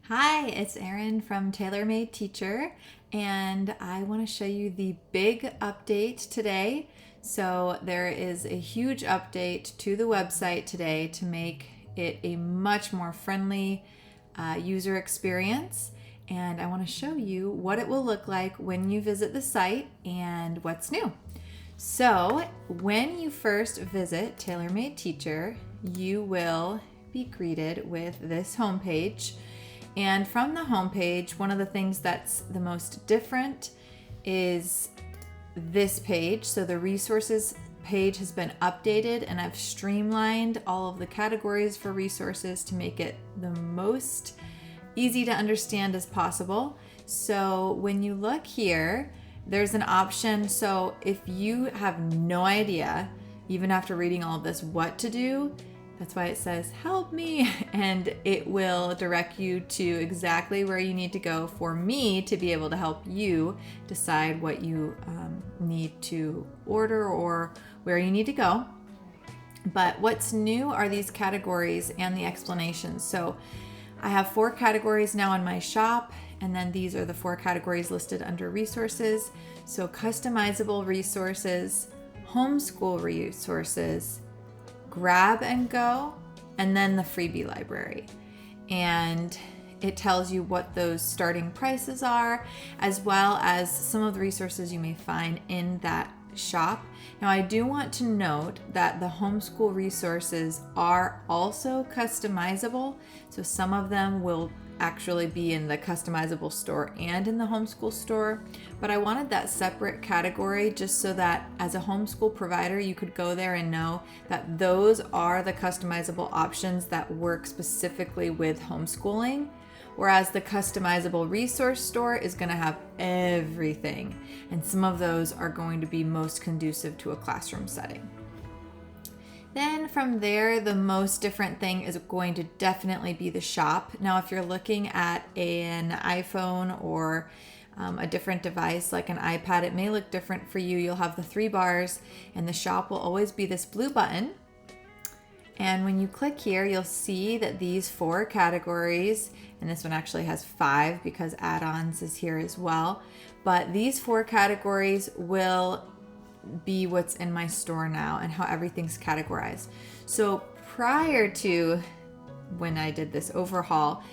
Hi, it's Erin from Tailor-Made Teacher, and I want to show you the big update today. So there is a huge update to the website today to make it a much more friendly user experience. And I want to show you what it will look like when you visit the site and what's new. So when you first visit Tailor-Made Teacher, you will be greeted with this homepage. And from the homepage, one of the things that's the most different is this page. So the resources page has been updated, and I've streamlined all of the categories for resources to make it the most easy to understand as possible. So when you look here, there's an option. So if you have no idea, even after reading all of this, what to do, that's why it says help me, and it will direct you to exactly where you need to go for me to be able to help you decide what you need to order or where you need to go. But what's new are these categories and the explanations. So I have 4 categories now in my shop, and then these are the 4 categories listed under resources. So customizable resources, homeschool resources, grab and go, and then the freebie library. And it tells you what those starting prices are, as well as some of the resources you may find in that shop. Now, I do want to note that the homeschool resources are also customizable. So some of them will actually be in the customizable store and in the homeschool store, but I wanted that separate category just so that as a homeschool provider, you could go there and know that those are the customizable options that work specifically with homeschooling, whereas the customizable resource store is going to have everything, and some of those are going to be most conducive to a classroom setting. Then from there, the most different thing is going to definitely be the shop. Now, if you're looking at an iPhone or a different device like an iPad, it may look different for you. You'll have the 3 bars, and the shop will always be this blue button. And when you click here, you'll see that these 4 categories, and this one actually has 5 because add-ons is here as well, but these 4 categories will be what's in my store now and how everything's categorized. So prior to when I did this overhaul,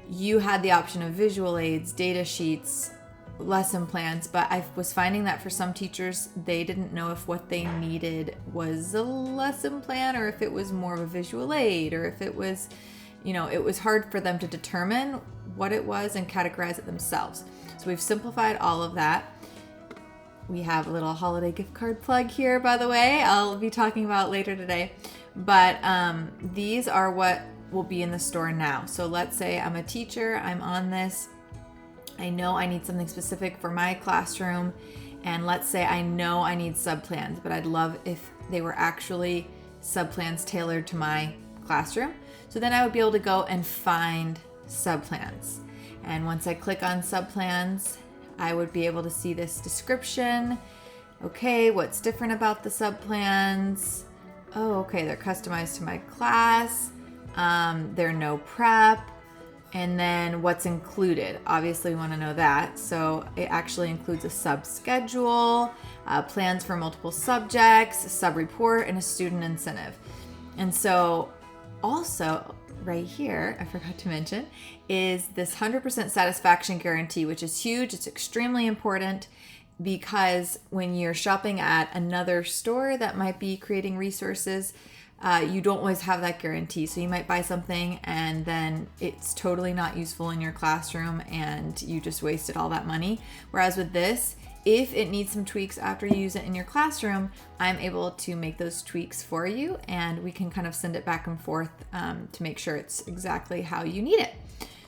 you had the option of visual aids, data sheets, lesson plans, but I was finding that for some teachers, they didn't know if what they needed was a lesson plan or if it was more of a visual aid, or if it was, it was hard for them to determine what it was and categorize it themselves. So we've simplified all of that. We have a little holiday gift card plug here, by the way, I'll be talking about later today. But these are what will be in the store now. So let's say I'm a teacher, I'm on this, I know I need something specific for my classroom, and let's say I know I need subplans, but I'd love if they were actually subplans tailored to my classroom. So then I would be able to go and find subplans. And once I click on subplans, I would be able to see this description. Okay, what's different about the subplans? Oh, okay, they're customized to my class. They're no prep. And then what's included? Obviously, we want to know that. So it actually includes a sub schedule, plans for multiple subjects, a sub report, and a student incentive. And so also, right here, I forgot to mention, is this 100% satisfaction guarantee, which is huge. It's extremely important because when you're shopping at another store that might be creating resources, you don't always have that guarantee. So you might buy something and then it's totally not useful in your classroom and you just wasted all that money. Whereas with this, if it needs some tweaks after you use it in your classroom, I'm able to make those tweaks for you, and we can kind of send it back and forth to make sure it's exactly how you need it.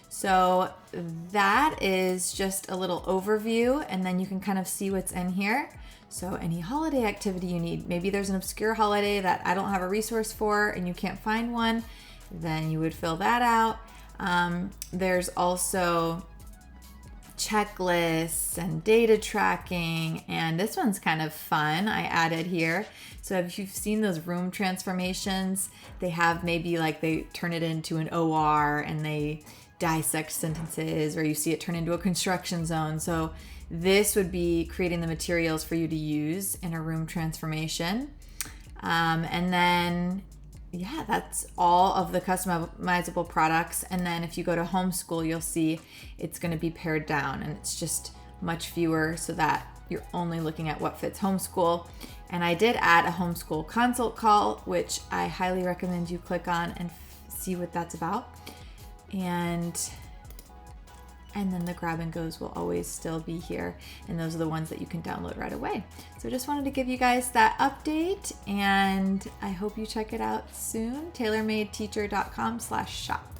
So that is just a little overview, and then you can kind of see what's in here. So any holiday activity you need, maybe there's an obscure holiday that I don't have a resource for and you can't find one, then you would fill that out. There's also checklists and data tracking, and this one's kind of fun. I added here. So if you've seen those room transformations, they have maybe like they turn it into an OR and they dissect sentences, or you see it turn into a construction zone. So this would be creating the materials for you to use in a room transformation. And then, yeah, that's all of the customizable products. And then if you go to homeschool, you'll see it's going to be pared down, and it's just much fewer so that you're only looking at what fits homeschool. And I did add a homeschool consult call, which I highly recommend you click on and see what that's about. And then the grab and goes will always still be here, and those are the ones that you can download right away. So I just wanted to give you guys that update, and I hope you check it out soon. tailormadeteacher.com/shop.